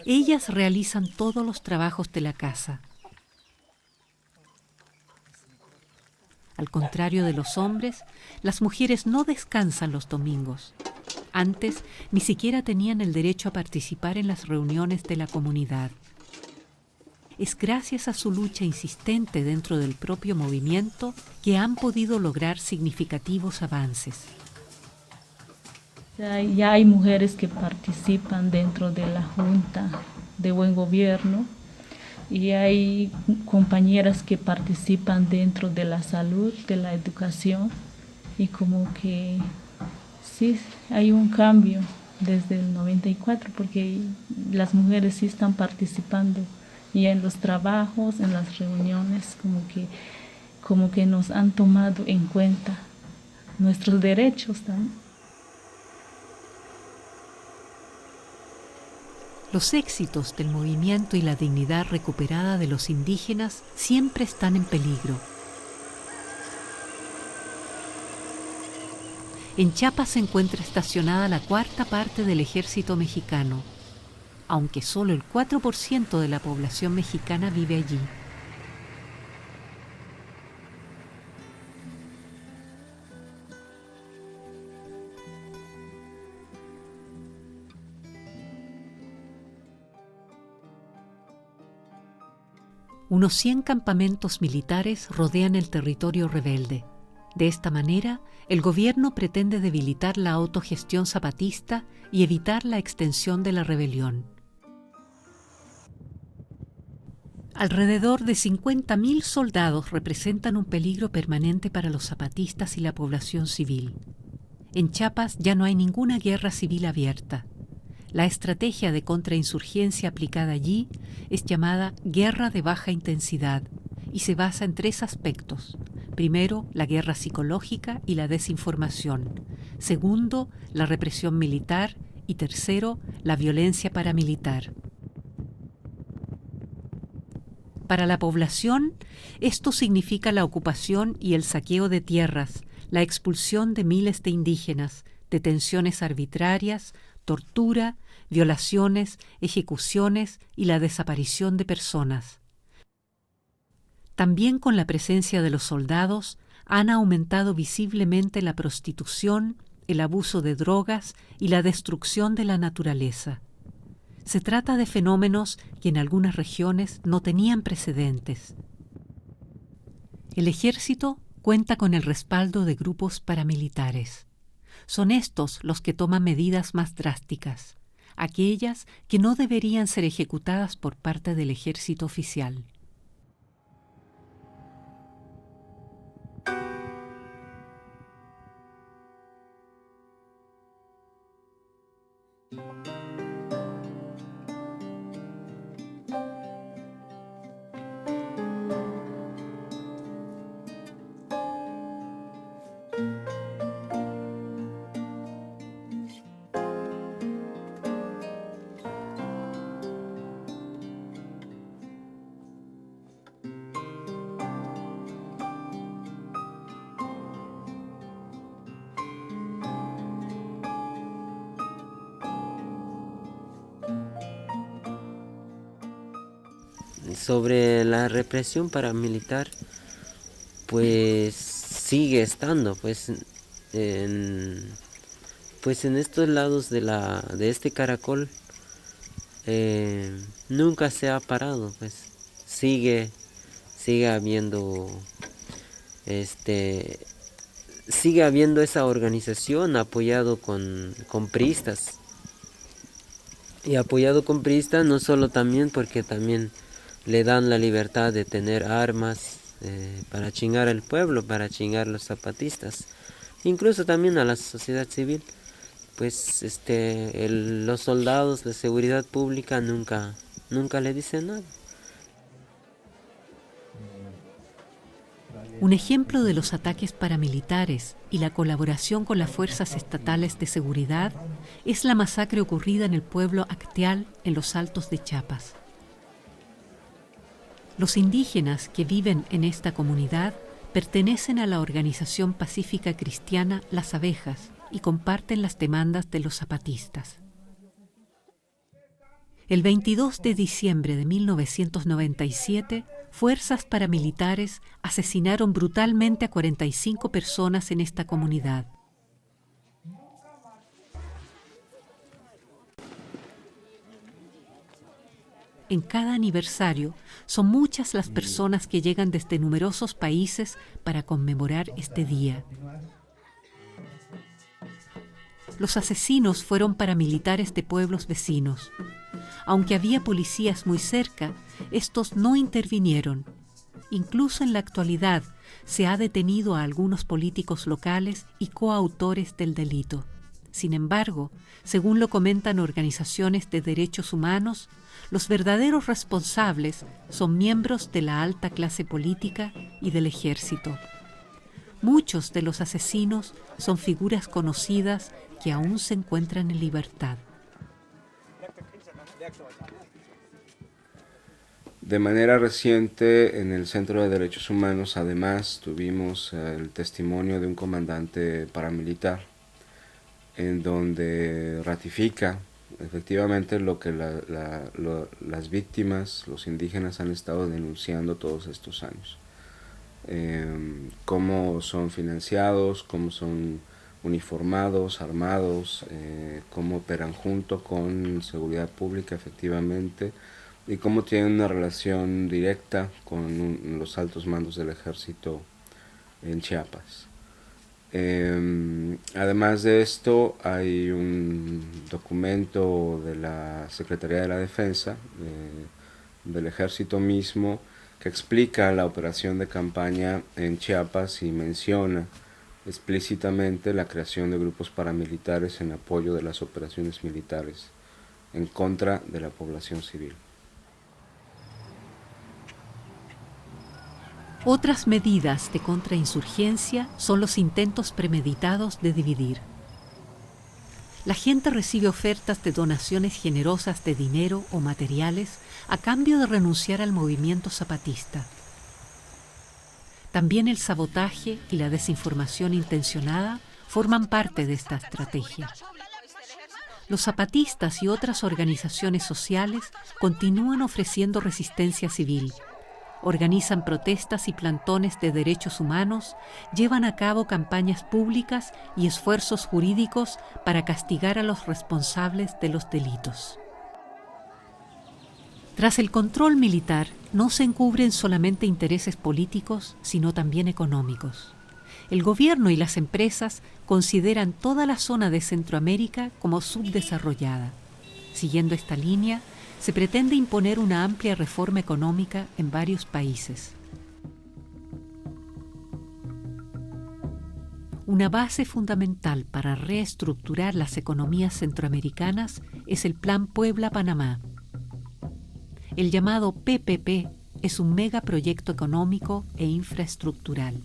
Ellas realizan todos los trabajos de la casa. Al contrario de los hombres, las mujeres no descansan los domingos. Antes, ni siquiera tenían el derecho a participar en las reuniones de la comunidad. Es gracias a su lucha insistente dentro del propio movimiento que han podido lograr significativos avances. Ya hay mujeres que participan dentro de la Junta de Buen Gobierno y hay compañeras que participan dentro de la salud, de la educación, y como que sí hay un cambio desde el 94 porque las mujeres sí están participando y en los trabajos, en las reuniones, como que nos han tomado en cuenta nuestros derechos también. Los éxitos del movimiento y la dignidad recuperada de los indígenas siempre están en peligro. En Chiapas se encuentra estacionada la 1/4 parte del ejército mexicano, aunque solo el 4% de la población mexicana vive allí. Unos 100 campamentos militares rodean el territorio rebelde. De esta manera, el gobierno pretende debilitar la autogestión zapatista y evitar la extensión de la rebelión. Alrededor de 50.000 soldados representan un peligro permanente para los zapatistas y la población civil. En Chiapas ya no hay ninguna guerra civil abierta. La estrategia de contrainsurgencia aplicada allí es llamada guerra de baja intensidad y se basa en 3 aspectos. Primero, la guerra psicológica y la desinformación. Segundo, la represión militar. Y tercero, la violencia paramilitar. Para la población, esto significa la ocupación y el saqueo de tierras, la expulsión de miles de indígenas, detenciones arbitrarias, tortura, violaciones, ejecuciones y la desaparición de personas. También con la presencia de los soldados han aumentado visiblemente la prostitución, el abuso de drogas y la destrucción de la naturaleza. Se trata de fenómenos que en algunas regiones no tenían precedentes. El ejército cuenta con el respaldo de grupos paramilitares. Son estos los que toman medidas más drásticas, aquellas que no deberían ser ejecutadas por parte del ejército oficial. Sobre la represión paramilitar, pues sigue estando, pues en estos lados de este caracol nunca se ha parado, pues sigue habiendo esa organización apoyado con priistas, y apoyado con priistas no solo también porque también le dan la libertad de tener armas para chingar al pueblo, para chingar a los zapatistas, incluso también a la sociedad civil. Pues los soldados de seguridad pública nunca le dicen nada. Un ejemplo de los ataques paramilitares y la colaboración con las fuerzas estatales de seguridad es la masacre ocurrida en el pueblo Acteal, en los Altos de Chiapas. Los indígenas que viven en esta comunidad pertenecen a la organización pacífica cristiana Las Abejas y comparten las demandas de los zapatistas. El 22 de diciembre de 1997, fuerzas paramilitares asesinaron brutalmente a 45 personas en esta comunidad. En cada aniversario, son muchas las personas que llegan desde numerosos países para conmemorar este día. Los asesinos fueron paramilitares de pueblos vecinos. Aunque había policías muy cerca, estos no intervinieron. Incluso en la actualidad se ha detenido a algunos políticos locales y coautores del delito. Sin embargo, según lo comentan organizaciones de derechos humanos, los verdaderos responsables son miembros de la alta clase política y del ejército. Muchos de los asesinos son figuras conocidas que aún se encuentran en libertad. De manera reciente, en el Centro de Derechos Humanos, además, tuvimos el testimonio de un comandante paramilitar, en donde ratifica efectivamente lo que las víctimas, los indígenas, han estado denunciando todos estos años. Cómo son financiados, cómo son uniformados, armados, cómo operan junto con seguridad pública efectivamente, y cómo tienen una relación directa con los altos mandos del ejército en Chiapas. Además de esto, hay un documento de la Secretaría de la Defensa, del ejército mismo, que explica la operación de campaña en Chiapas y menciona explícitamente la creación de grupos paramilitares en apoyo de las operaciones militares en contra de la población civil. Otras medidas de contrainsurgencia son los intentos premeditados de dividir. La gente recibe ofertas de donaciones generosas de dinero o materiales a cambio de renunciar al movimiento zapatista. También el sabotaje y la desinformación intencionada forman parte de esta estrategia. Los zapatistas y otras organizaciones sociales continúan ofreciendo resistencia civil. Organizan protestas y plantones de derechos humanos, llevan a cabo campañas públicas y esfuerzos jurídicos para castigar a los responsables de los delitos. Tras el control militar, no se encubren solamente intereses políticos, sino también económicos. El gobierno y las empresas consideran toda la zona de Centroamérica como subdesarrollada. Siguiendo esta línea, se pretende imponer una amplia reforma económica en varios países. Una base fundamental para reestructurar las economías centroamericanas es el Plan Puebla-Panamá. El llamado PPP es un megaproyecto económico e infraestructural.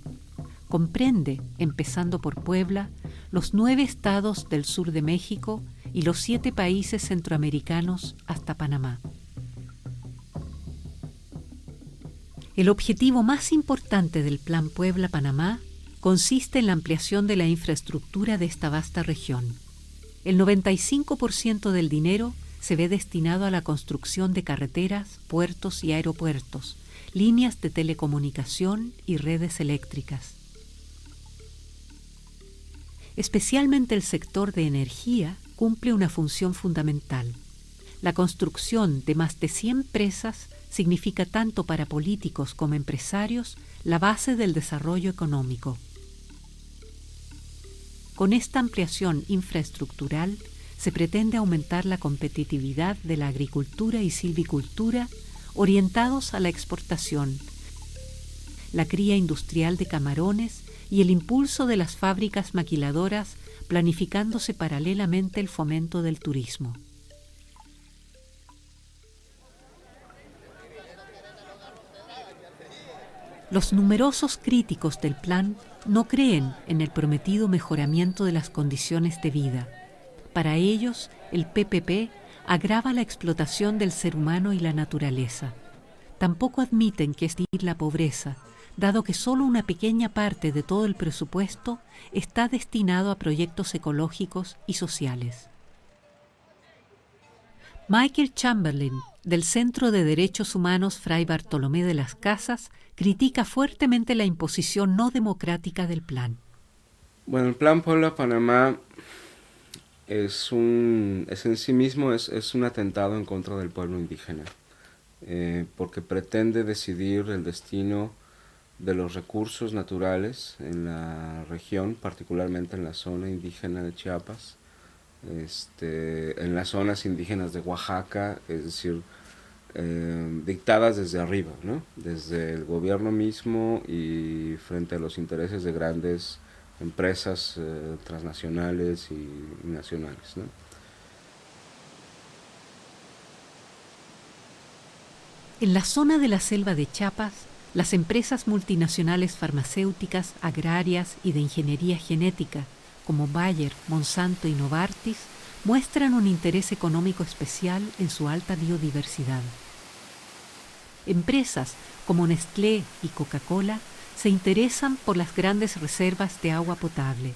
Comprende, empezando por Puebla, los 9 estados del sur de México y los 7 países centroamericanos hasta Panamá. El objetivo más importante del Plan Puebla-Panamá consiste en la ampliación de la infraestructura de esta vasta región. El 95% del dinero se ve destinado a la construcción de carreteras, puertos y aeropuertos, líneas de telecomunicación y redes eléctricas. Especialmente el sector de energía cumple una función fundamental. La construcción de más de 100 presas significa tanto para políticos como empresarios la base del desarrollo económico. Con esta ampliación infraestructural se pretende aumentar la competitividad de la agricultura y silvicultura orientados a la exportación, la cría industrial de camarones y el impulso de las fábricas maquiladoras, planificándose paralelamente el fomento del turismo. Los numerosos críticos del plan no creen en el prometido mejoramiento de las condiciones de vida. Para ellos, el PPP agrava la explotación del ser humano y la naturaleza. Tampoco admiten que es la pobreza, dado que solo una pequeña parte de todo el presupuesto está destinado a proyectos ecológicos y sociales. Michael Chamberlain, del Centro de Derechos Humanos Fray Bartolomé de las Casas, critica fuertemente la imposición no democrática del plan. Bueno, el Plan Puebla-Panamá es en sí mismo es un atentado en contra del pueblo indígena, porque pretende decidir el destino de los recursos naturales en la región, particularmente en la zona indígena de Chiapas, en las zonas indígenas de Oaxaca, es decir, dictadas desde arriba, ¿no? Desde el gobierno mismo y frente a los intereses de grandes empresas transnacionales y nacionales, ¿no? En la zona de la selva de Chiapas, las empresas multinacionales farmacéuticas, agrarias y de ingeniería genética, como Bayer, Monsanto y Novartis, muestran un interés económico especial en su alta biodiversidad. Empresas como Nestlé y Coca-Cola se interesan por las grandes reservas de agua potable.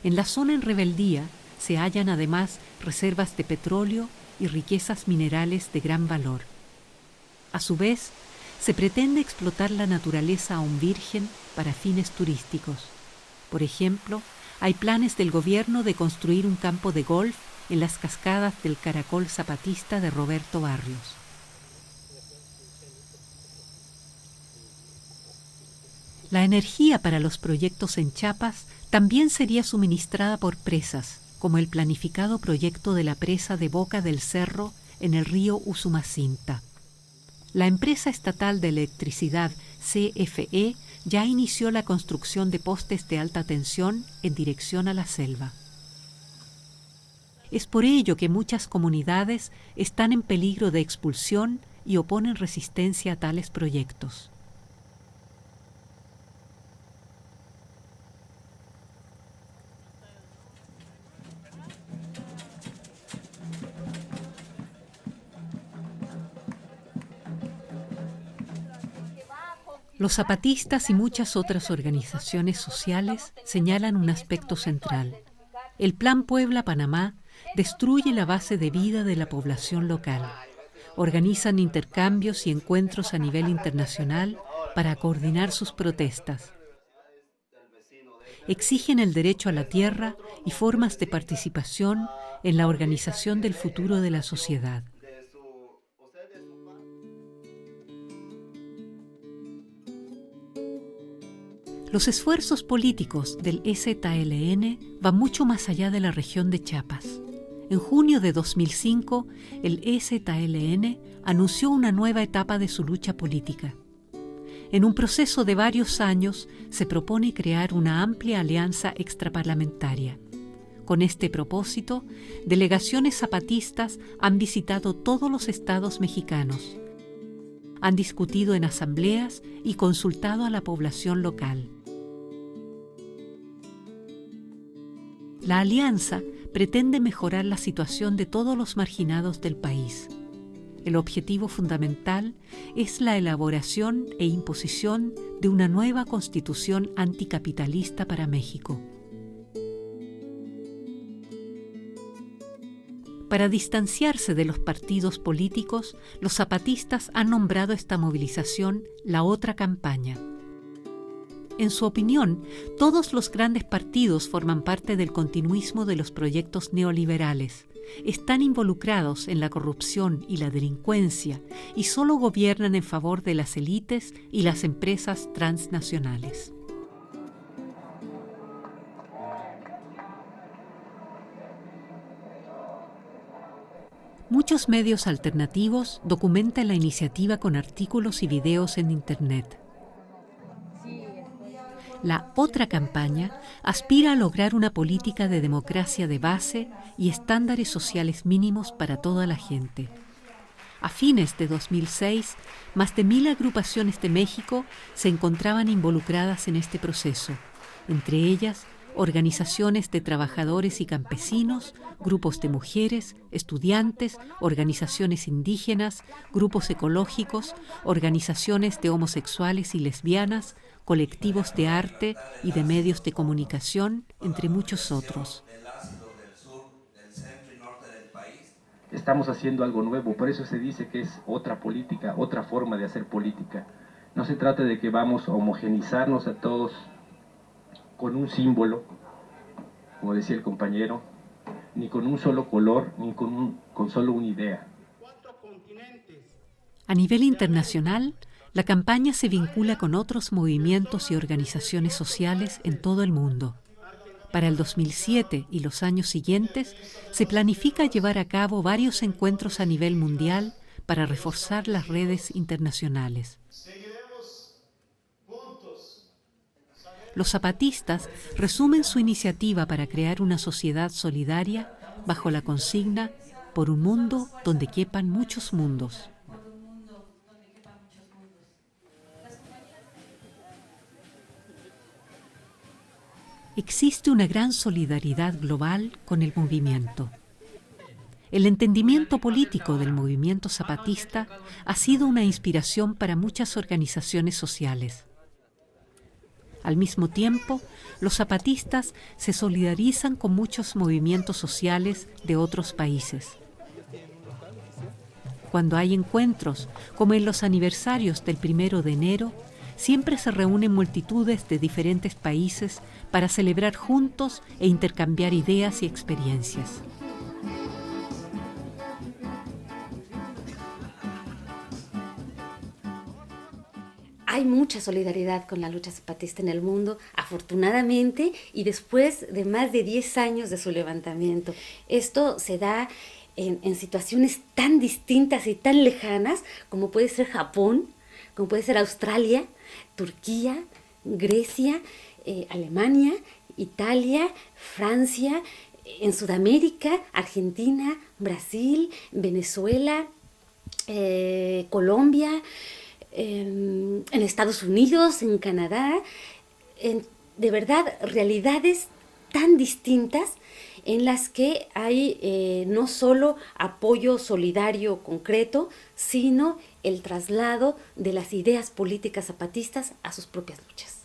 En la zona en rebeldía se hallan además reservas de petróleo y riquezas minerales de gran valor. A su vez, se pretende explotar la naturaleza aún virgen para fines turísticos. Por ejemplo, hay planes del gobierno de construir un campo de golf en las cascadas del Caracol Zapatista de Roberto Barrios. La energía para los proyectos en Chiapas también sería suministrada por presas, como el planificado proyecto de la presa de Boca del Cerro en el río Usumacinta. La empresa estatal de electricidad CFE ya inició la construcción de postes de alta tensión en dirección a la selva. Es por ello que muchas comunidades están en peligro de expulsión y oponen resistencia a tales proyectos. Los zapatistas y muchas otras organizaciones sociales señalan un aspecto central. El Plan Puebla-Panamá destruye la base de vida de la población local. Organizan intercambios y encuentros a nivel internacional para coordinar sus protestas. Exigen el derecho a la tierra y formas de participación en la organización del futuro de la sociedad. Los esfuerzos políticos del EZLN van mucho más allá de la región de Chiapas. En junio de 2005, el EZLN anunció una nueva etapa de su lucha política. En un proceso de varios años, se propone crear una amplia alianza extraparlamentaria. Con este propósito, delegaciones zapatistas han visitado todos los estados mexicanos. Han discutido en asambleas y consultado a la población local. La alianza pretende mejorar la situación de todos los marginados del país. El objetivo fundamental es la elaboración e imposición de una nueva constitución anticapitalista para México. Para distanciarse de los partidos políticos, los zapatistas han nombrado esta movilización la otra campaña. En su opinión, todos los grandes partidos forman parte del continuismo de los proyectos neoliberales, están involucrados en la corrupción y la delincuencia y solo gobiernan en favor de las élites y las empresas transnacionales. Muchos medios alternativos documentan la iniciativa con artículos y videos en Internet. La otra campaña aspira a lograr una política de democracia de base y estándares sociales mínimos para toda la gente. A fines de 2006, más de 1000 agrupaciones de México se encontraban involucradas en este proceso, entre ellas organizaciones de trabajadores y campesinos, grupos de mujeres, estudiantes, organizaciones indígenas, grupos ecológicos, organizaciones de homosexuales y lesbianas, colectivos de arte y de medios de comunicación, entre muchos otros. Estamos haciendo algo nuevo, por eso se dice que es otra política, otra forma de hacer política. No se trata de que vamos a homogenizarnos a todos con un símbolo, como decía el compañero, ni con un solo color, ni con solo una idea. A nivel internacional, la campaña se vincula con otros movimientos y organizaciones sociales en todo el mundo. Para el 2007 y los años siguientes, se planifica llevar a cabo varios encuentros a nivel mundial para reforzar las redes internacionales. Los zapatistas resumen su iniciativa para crear una sociedad solidaria bajo la consigna "Por un mundo donde quepan muchos mundos". Existe una gran solidaridad global con el movimiento. El entendimiento político del movimiento zapatista ha sido una inspiración para muchas organizaciones sociales. Al mismo tiempo, los zapatistas se solidarizan con muchos movimientos sociales de otros países. Cuando hay encuentros, como en los aniversarios del 1 de enero, siempre se reúnen multitudes de diferentes países para celebrar juntos e intercambiar ideas y experiencias. Hay mucha solidaridad con la lucha zapatista en el mundo, afortunadamente, y después de más de 10 años de su levantamiento. Esto se da en situaciones tan distintas y tan lejanas como puede ser Japón, como puede ser Australia, Turquía, Grecia, Alemania, Italia, Francia, en Sudamérica, Argentina, Brasil, Venezuela, Colombia, en Estados Unidos, en Canadá, de verdad realidades tan distintas en las que hay no solo apoyo solidario concreto, sino el traslado de las ideas políticas zapatistas a sus propias luchas.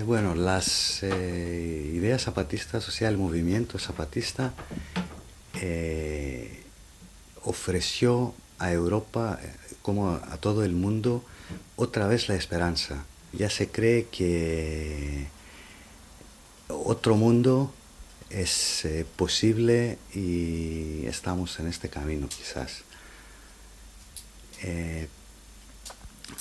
Bueno, las ideas zapatistas, o sea, el movimiento zapatista ofreció a Europa, como a todo el mundo, otra vez la esperanza. Ya se cree que otro mundo es posible y estamos en este camino, quizás.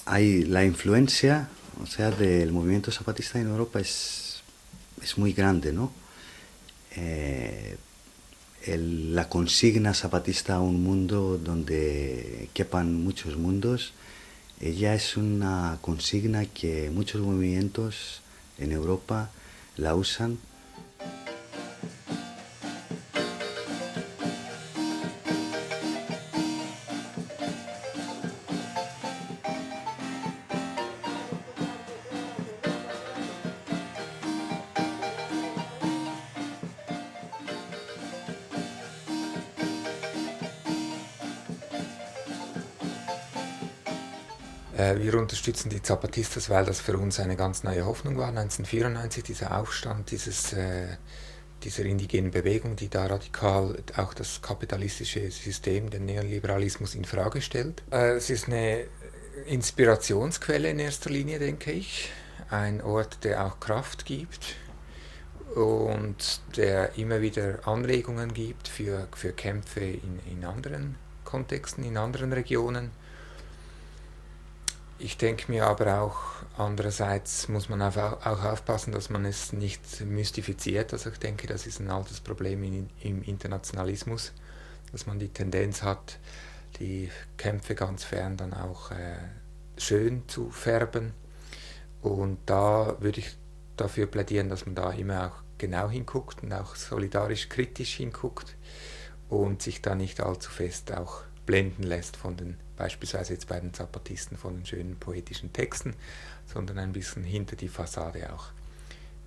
Hay la influencia, o sea, del movimiento zapatista en Europa es muy grande, ¿no? La consigna zapatista a un mundo donde quepan muchos mundos, ya es una consigna que muchos movimientos en Europa la usan. Wir unterstützen die Zapatistas, weil das für uns eine ganz neue Hoffnung war, 1994, dieser Aufstand dieser indigenen Bewegung, die da radikal auch das kapitalistische System, den Neoliberalismus in Frage stellt. Es ist eine Inspirationsquelle in erster Linie, denke ich, ein Ort, der auch Kraft gibt und der immer wieder Anregungen gibt für Kämpfe in anderen Kontexten, in anderen Regionen. Ich denke mir aber auch, andererseits muss man auch aufpassen, dass man es nicht mystifiziert. Also ich denke, das ist ein altes Problem im Internationalismus, dass man die Tendenz hat, die Kämpfe ganz fern dann auch schön zu färben. Und da würde ich dafür plädieren, dass man da immer auch genau hinguckt und auch solidarisch kritisch hinguckt und sich da nicht allzu fest auch blenden lässt von den, beispielsweise jetzt bei den Zapatisten, von den schönen poetischen Texten, sondern ein bisschen hinter die Fassade auch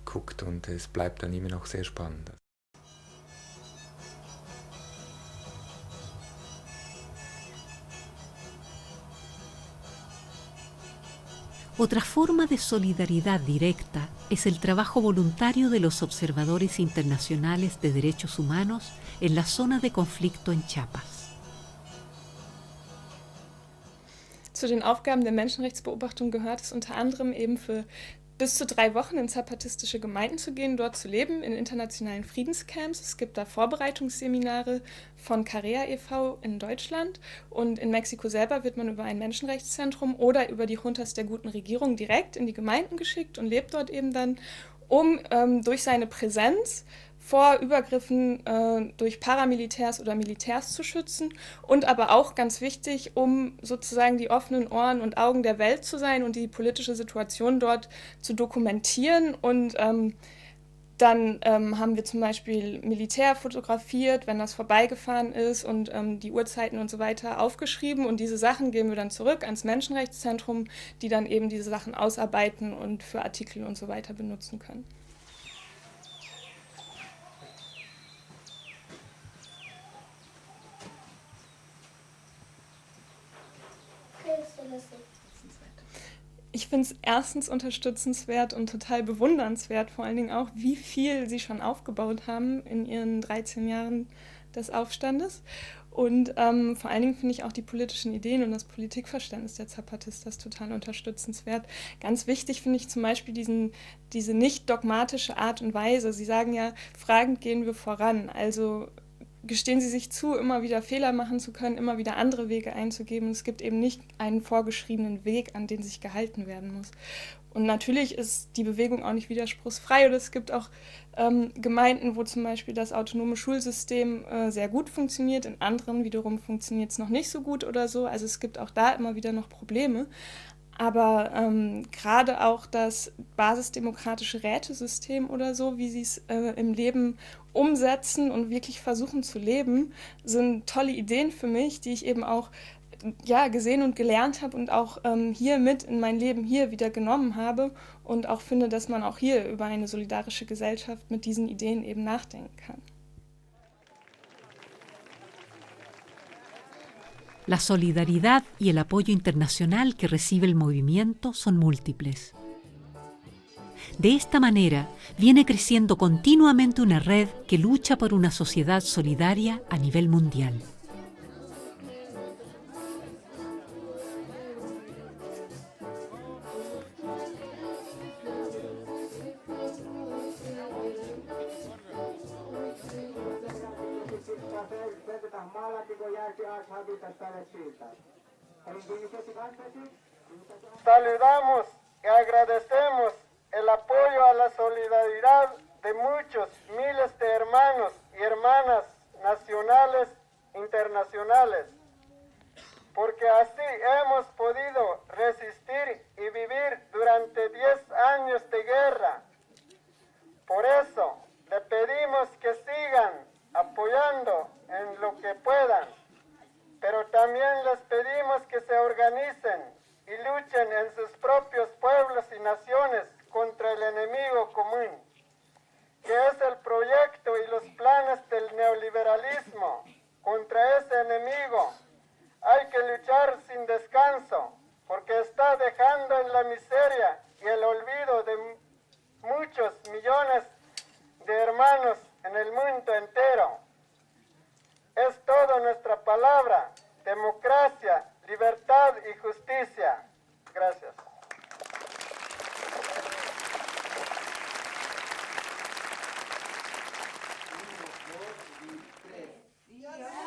guckt, und es bleibt dann immer noch sehr spannend. Otra forma de solidaridad directa es el trabajo voluntario de los observadores internacionales de derechos humanos en la zona de conflicto en Chiapas. Zu den Aufgaben der Menschenrechtsbeobachtung gehört es unter anderem eben für bis zu 3 Wochen in zapatistische Gemeinden zu gehen, dort zu leben, in internationalen Friedenscamps. Es gibt da Vorbereitungsseminare von Carea e.V. in Deutschland, und in Mexiko selber wird man über ein Menschenrechtszentrum oder über die Juntas der guten Regierung direkt in die Gemeinden geschickt und lebt dort eben dann, um durch seine Präsenz vor Übergriffen durch Paramilitärs oder Militärs zu schützen, und aber auch ganz wichtig, um sozusagen die offenen Ohren und Augen der Welt zu sein und die politische Situation dort zu dokumentieren. Und dann haben wir zum Beispiel Militär fotografiert, wenn das vorbeigefahren ist, und die Uhrzeiten und so weiter aufgeschrieben, und diese Sachen geben wir dann zurück ans Menschenrechtszentrum, die dann eben diese Sachen ausarbeiten und für Artikel und so weiter benutzen können. Ich finde es erstens unterstützenswert und total bewundernswert, vor allen Dingen auch, wie viel sie schon aufgebaut haben in ihren 13 Jahren des Aufstandes. Und vor allen Dingen finde ich auch die politischen Ideen und das Politikverständnis der Zapatistas total unterstützenswert. Ganz wichtig finde ich zum Beispiel diese nicht dogmatische Art und Weise. Sie sagen ja, fragend gehen wir voran. Also gestehen sie sich zu, immer wieder Fehler machen zu können, immer wieder andere Wege einzugeben. Es gibt eben nicht einen vorgeschriebenen Weg, an den sich gehalten werden muss. Und natürlich ist die Bewegung auch nicht widerspruchsfrei, oder es gibt auch Gemeinden, wo zum Beispiel das autonome Schulsystem sehr gut funktioniert, in anderen wiederum funktioniert es noch nicht so gut oder so. Also es gibt auch da immer wieder noch Probleme. Aber gerade auch das basisdemokratische Rätesystem oder so, wie sie es im Leben umsetzen und wirklich versuchen zu leben, sind tolle Ideen für mich, die ich eben auch gesehen und gelernt habe und auch hier mit in mein Leben hier wieder genommen habe, und auch finde, dass man auch hier über eine solidarische Gesellschaft mit diesen Ideen eben nachdenken kann. La solidaridad y el apoyo internacional que recibe el movimiento son múltiples. De esta manera, viene creciendo continuamente una red que lucha por una sociedad solidaria a nivel mundial. Saludamos y agradecemos el apoyo a la solidaridad de muchos miles de hermanos y hermanas nacionales e internacionales, porque así hemos podido resistir y vivir durante 10 años de guerra. Por eso le pedimos que sigan apoyando en lo que puedan, pero también les pedimos que se organicen y luchen en sus propios pueblos y naciones contra el enemigo común, que es el proyecto y los planes del neoliberalismo. Contra ese enemigo hay que luchar sin descanso, porque está dejando en la miseria y el olvido de muchos millones de hermanos en el mundo entero. Es toda nuestra palabra: democracia, libertad y justicia. Gracias. Saludamos, días.